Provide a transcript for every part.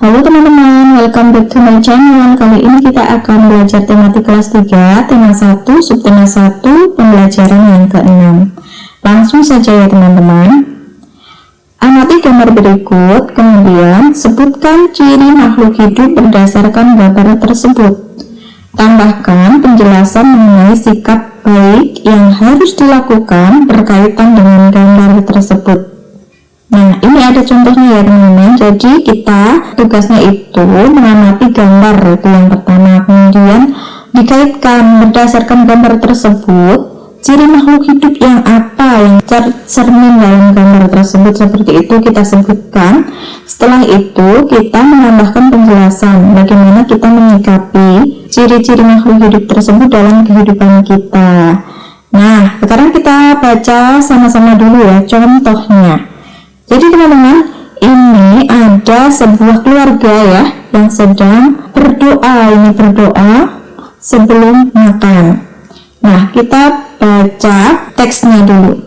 Halo teman-teman, welcome back to my channel. Kali ini kita akan belajar tematik kelas 3, tema 1, subtema 1, pembelajaran yang ke-6. Langsung saja ya teman-teman. Amati gambar berikut, kemudian sebutkan ciri makhluk hidup berdasarkan gambar tersebut. Tambahkan penjelasan mengenai sikap baik yang harus dilakukan berkaitan dengan gambar tersebut. Nah, ini ada contohnya ya teman-teman. Jadi kita tugasnya itu mengamati gambar, itu yang pertama. Kemudian dikaitkan berdasarkan gambar tersebut ciri makhluk hidup yang apa yang tercermin dalam gambar tersebut, seperti itu kita sebutkan. Setelah itu kita menambahkan penjelasan bagaimana kita menyikapi ciri-ciri makhluk hidup tersebut dalam kehidupan kita. Nah, sekarang kita baca sama-sama dulu ya contohnya. Jadi teman-teman, ini ada sebuah keluarga ya yang sedang berdoa. Ini berdoa sebelum makan. Nah, kita baca teksnya dulu.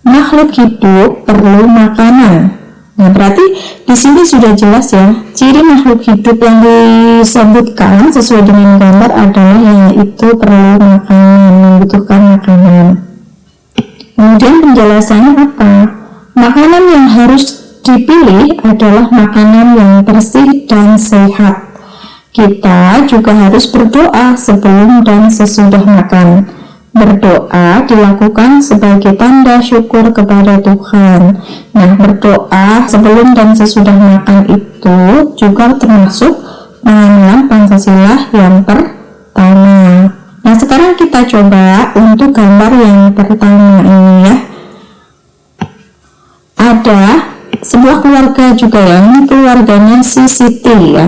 Makhluk hidup perlu makanan. Nah, berarti di sini sudah jelas ya, ciri makhluk hidup yang disebutkan sesuai dengan gambar adalah yaitu perlu makanan, membutuhkan makanan. Kemudian penjelasannya apa? Makanan yang harus dipilih adalah makanan yang bersih dan sehat. Kita juga harus berdoa sebelum dan sesudah makan. Berdoa dilakukan sebagai tanda syukur kepada Tuhan. Nah, berdoa sebelum dan sesudah makan itu juga termasuk penganuan Pancasila yang pertama. Nah, sekarang kita coba untuk gambar yang pertama ini ya. Ada sebuah keluarga juga ya, ini keluarganya si Siti ya.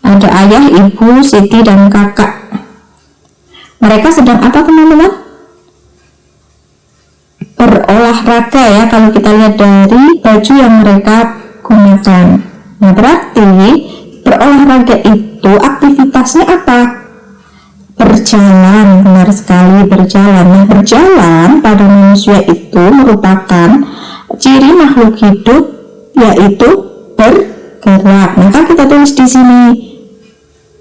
Ada ayah, ibu, Siti dan kakak. Mereka sedang apa teman-teman? Berolahraga ya, kalau kita lihat dari baju yang mereka gunakan. Nah, berarti berolahraga itu aktivitasnya apa? Berjalan, benar sekali, berjalan. Nah, berjalan pada manusia itu merupakan ciri makhluk hidup, yaitu bergerak. Maka kita tulis di sini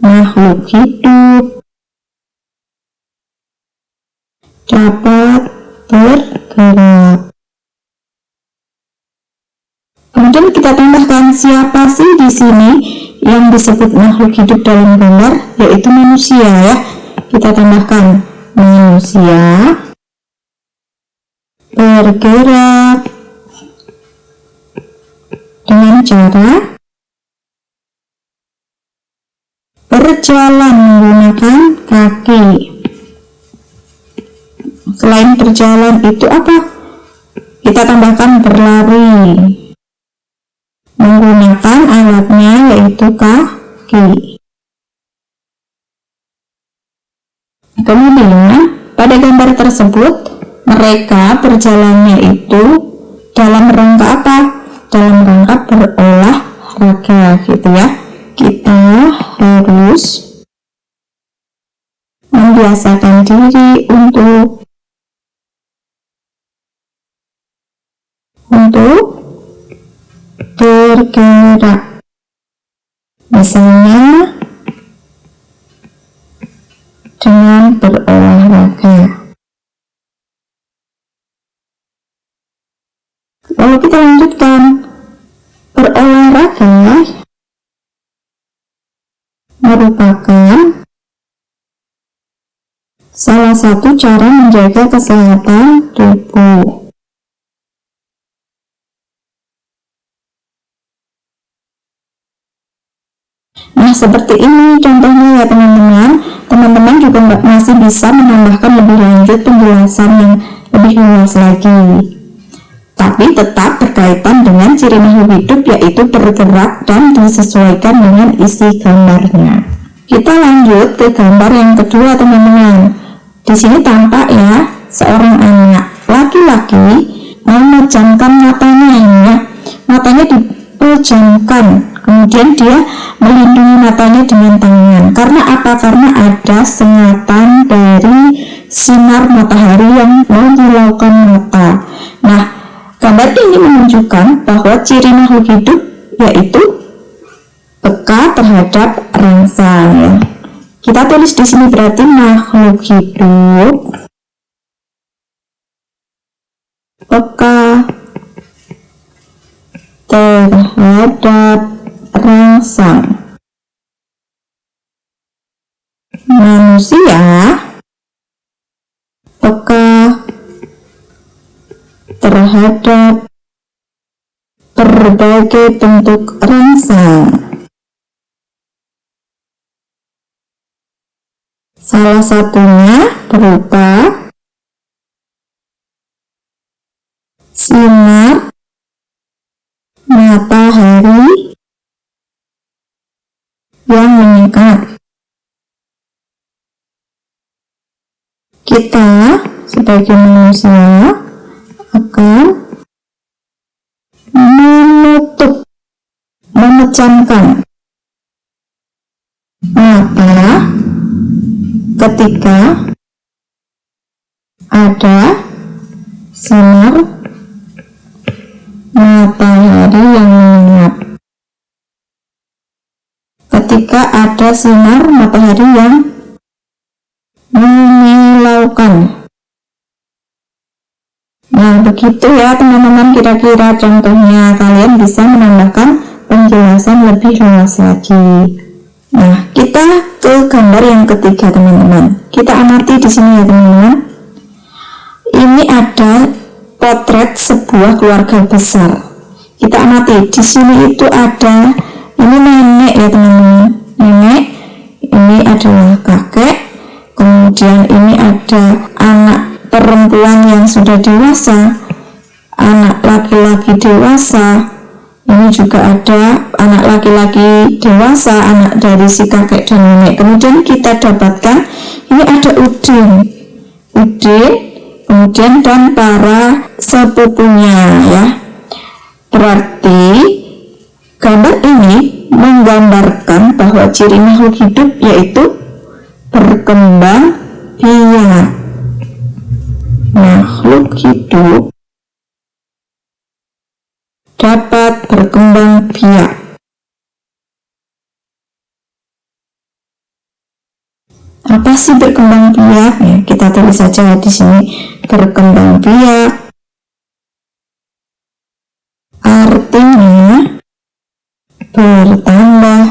makhluk hidup dapat bergerak. Kemudian kita tambahkan siapa sih di sini yang disebut makhluk hidup dalam gambar, yaitu manusia ya. Kita tambahkan manusia bergerak dengan cara berjalan menggunakan kaki. Selain berjalan itu apa? Kita tambahkan berlari menggunakan alatnya yaitu kaki. Kemudian pada gambar tersebut mereka berjalannya itu dalam rangka apa? Dalam rangka berolahraga gitu ya. Kita harus membiasakan diri untuk bergerak. Misalnya dengan berolahraga. Lalu kita lanjutkan. Berolahraga merupakan salah satu cara menjaga kesehatan tubuh. Nah, seperti ini contohnya ya teman-teman. Teman-teman juga masih bisa menambahkan lebih lanjut penjelasan yang lebih luas lagi. Tapi tetap berkaitan dengan ciri makhluk hidup, yaitu bergerak dan disesuaikan dengan isi gambarnya. Kita lanjut ke gambar yang kedua teman-teman. Di sini tampak ya seorang anak laki-laki memejamkan matanya ya. Matanya dipejamkan, kemudian dia melindungi matanya dengan tangan. Karena apa? Karena ada sengatan dari sinar matahari yang menyilaukan mata. Nah, gambar ini menunjukkan bahwa ciri makhluk hidup yaitu peka terhadap rangsang ya. Kita tulis di sini berarti makhluk hidup peka terhadap rangsang. Manusia peka terhadap berbagai bentuk rangsang. Salah satunya berupa sinar matahari yang meningkat. Kita sebagai manusia akan menutup, memejamkan mata ketika ada sinar matahari yang menyengat. Ketika ada sinar matahari yang menyilaukan. Nah, begitu ya teman-teman, kira-kira contohnya. Kalian bisa menambahkan penjelasan lebih luas lagi. Nah, kita ke gambar yang ketiga teman-teman. Kita amati di sini ya teman-teman. Ini ada potret sebuah keluarga besar. Kita amati di sini itu ada, ini nenek ya teman-teman. Nenek, ini adalah kakek. Kemudian ini ada anak perempuan yang sudah dewasa, anak laki-laki dewasa. Ini juga ada anak laki-laki dewasa, anak dari si kakek dan nenek. Kemudian kita dapatkan ini ada Udin, kemudian dan para sepupunya ya. Berarti gambar ini menggambarkan bahwa ciri makhluk hidup yaitu berkembang biak. Makhluk hidup dapat berkembang biak. Apa sih berkembang biak? Ya, kita tulis saja di sini berkembang biak. Artinya bertambah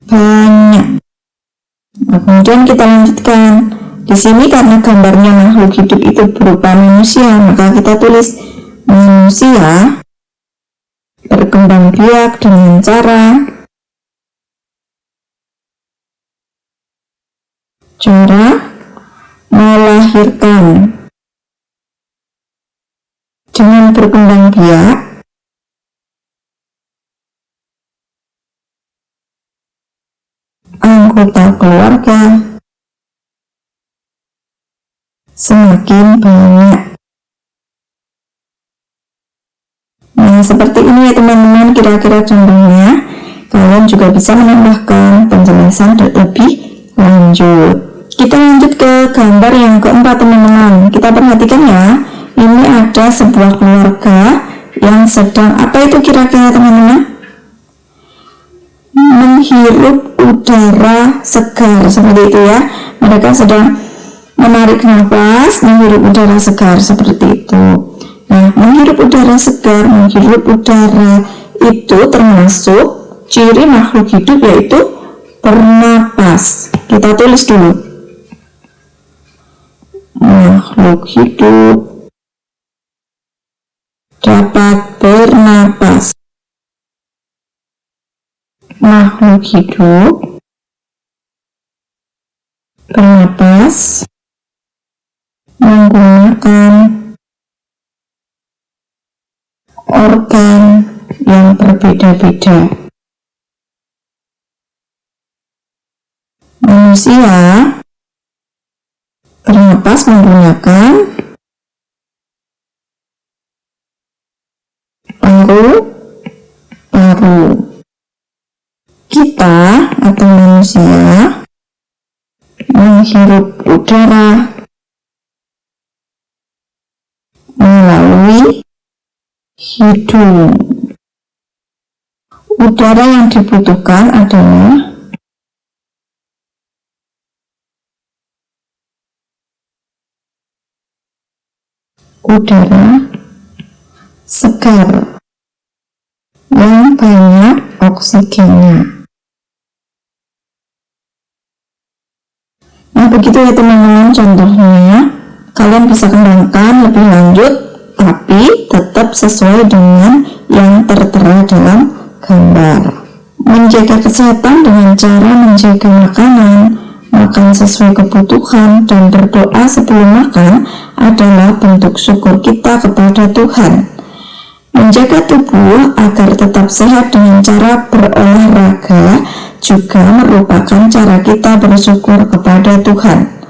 banyak. Nah, kemudian kita lanjutkan. Di sini karena gambarnya makhluk hidup itu berupa manusia, maka kita tulis manusia berkembang biak dengan cara melahirkan. Dengan berkembang biak anggota keluarga semakin banyak. Nah, seperti ini ya teman-teman, kira-kira contohnya. Kalian juga bisa menambahkan penjelasan lebih lanjut. Kita lanjut ke gambar yang keempat teman-teman. Kita perhatikan ya, ini ada sebuah keluarga yang sedang, apa itu kira-kira teman-teman? Menghirup udara segar, seperti itu ya. Mereka sedang menarik nafas, menghirup udara segar, seperti itu. Nah, menghirup udara segar, menghirup udara itu termasuk ciri makhluk hidup yaitu bernapas. Kita tulis dulu. Makhluk hidup dapat bernapas. Makhluk hidup bernapas menggunakan organ yang berbeda-beda. Manusia bernapas menggunakan paru-paru. Kita atau manusia menghirup udara melalui hidung. Udara yang dibutuhkan adalah udara segar yang banyak oksigennya. Nah, begitu ya teman-teman contohnya. Kalian bisa kembangkan lebih lanjut, tapi tetap sesuai dengan yang tertera dalam gambar. Menjaga kesehatan dengan cara menjaga makanan, makan sesuai kebutuhan, dan berdoa sebelum makan adalah bentuk syukur kita kepada Tuhan. Menjaga tubuh agar tetap sehat dengan cara berolahraga juga merupakan cara kita bersyukur kepada Tuhan.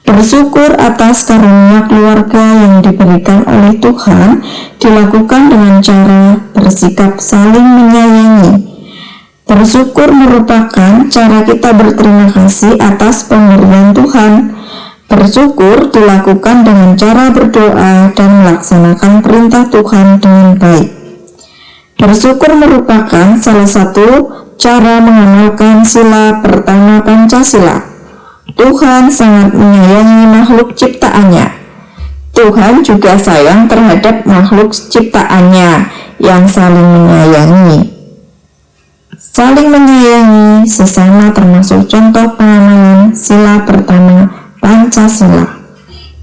Bersyukur atas karunia keluarga yang diberikan oleh Tuhan dilakukan dengan cara bersikap saling menyayangi. Bersyukur merupakan cara kita berterima kasih atas pemberian Tuhan. Bersyukur dilakukan dengan cara berdoa dan melaksanakan perintah Tuhan dengan baik. Bersyukur merupakan salah satu cara mengamalkan sila pertama Pancasila. Tuhan sangat menyayangi makhluk ciptaannya. Tuhan juga sayang terhadap makhluk ciptaannya yang saling menyayangi. Saling menyayangi sesama termasuk contoh pengamalan sila pertama Pancasila.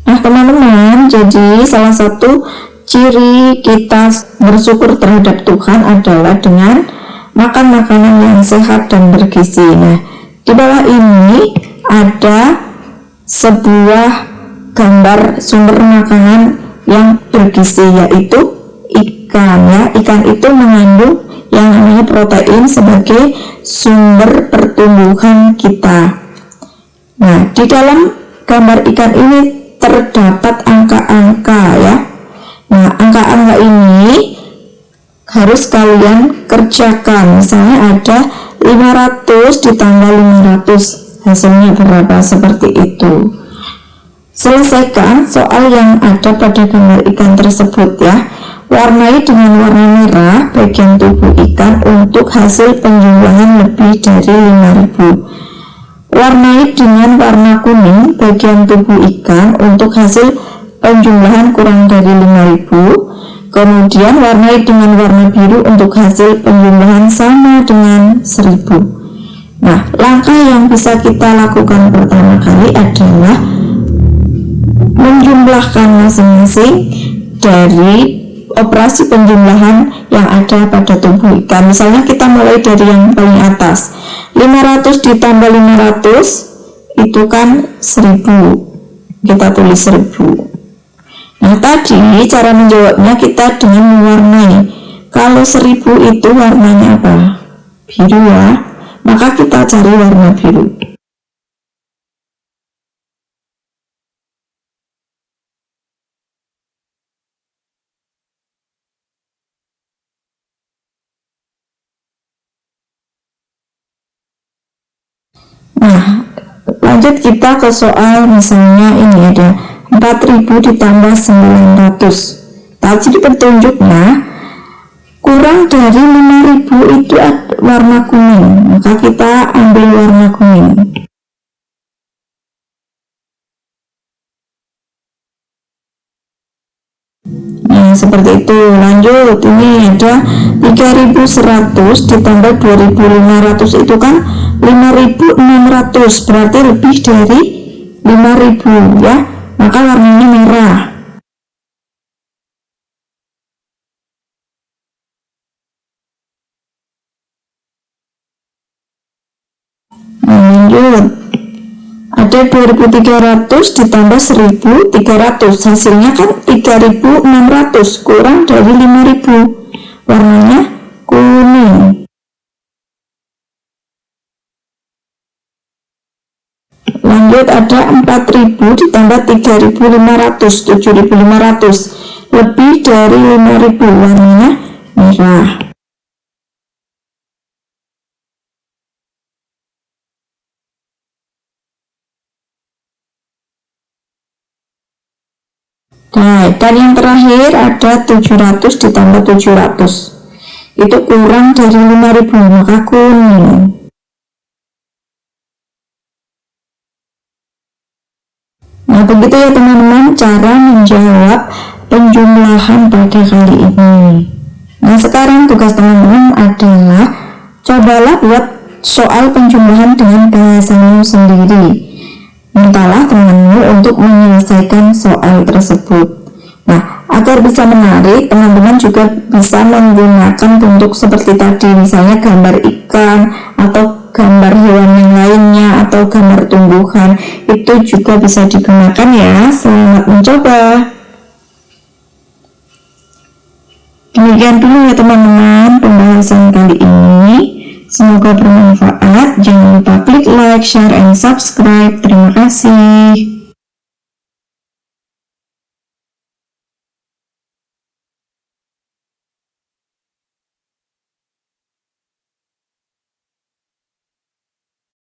Nah teman-teman, jadi salah satu ciri kita bersyukur terhadap Tuhan adalah dengan makan makanan yang sehat dan bergizi. Nah, di bawah ini ada sebuah gambar sumber makanan yang bergizi, yaitu ikan ya. Ikan itu mengandung yang namanya protein sebagai sumber pertumbuhan kita. Nah, di dalam gambar ikan ini terdapat angka-angka ya. Nah, angka-angka ini harus kalian kerjakan. Misalnya ada 500 ditambah 500, hasilnya berapa, seperti itu. Selesaikan soal yang ada pada gambar ikan tersebut ya. Warnai dengan warna merah bagian tubuh ikan untuk hasil penjumlahan lebih dari 5.000. Warnai dengan warna kuning bagian tubuh ikan untuk hasil penjumlahan kurang dari 5.000. Kemudian warnai dengan warna biru untuk hasil penjumlahan sama dengan 1.000. Nah, langkah yang bisa kita lakukan pertama kali adalah menjumlahkan masing-masing dari operasi penjumlahan yang ada pada tubuh ikan. Misalnya kita mulai dari yang paling atas. 500 ditambah 500 itu kan 1.000. Kita tulis 1.000. Nah, tadi cara menjawabnya kita dengan mewarnai. Kalau 1.000 itu warnanya apa? Biru ya. Maka kita cari warna biru. Nah, lanjut kita ke soal misalnya ini ada 4.000 ditambah 900. Tadi petunjuknya kurang dari 5.000 itu warna kuning, maka kita ambil warna kuning. Nah, seperti itu. Lanjut, ini ada 3.100 ditambah 2.500 itu kan 5.600, berarti lebih dari 5.000 ya, maka warnanya merah. Lanjut, ada 2.300 ditambah 1.300, hasilnya kan 3.600 kurang dari 5.000, warnanya kuning. Lanjut, ada 4.000 ditambah 3.500, 7.500, lebih dari 5.000, warnanya merah. Nah, dan yang terakhir ada 700 ditambah 700. itu kurang dari 5.000, maka kuning. Nah, begitu ya teman-teman cara menjawab penjumlahan pada kali ini. Nah, sekarang tugas teman-teman adalah cobalah buat soal penjumlahan dengan bahasamu sendiri. Mintalah temanmu untuk menyelesaikan soal tersebut. Nah, agar bisa menarik, teman-teman juga bisa menggunakan bentuk seperti tadi, misalnya gambar ikan atau gambar hewan yang lainnya atau gambar tumbuhan. Itu juga bisa digunakan ya. Selamat mencoba. Demikian dulu ya teman-teman pembahasan kali ini. Semoga bermanfaat. Jangan lupa klik like, share, and subscribe. Terima kasih.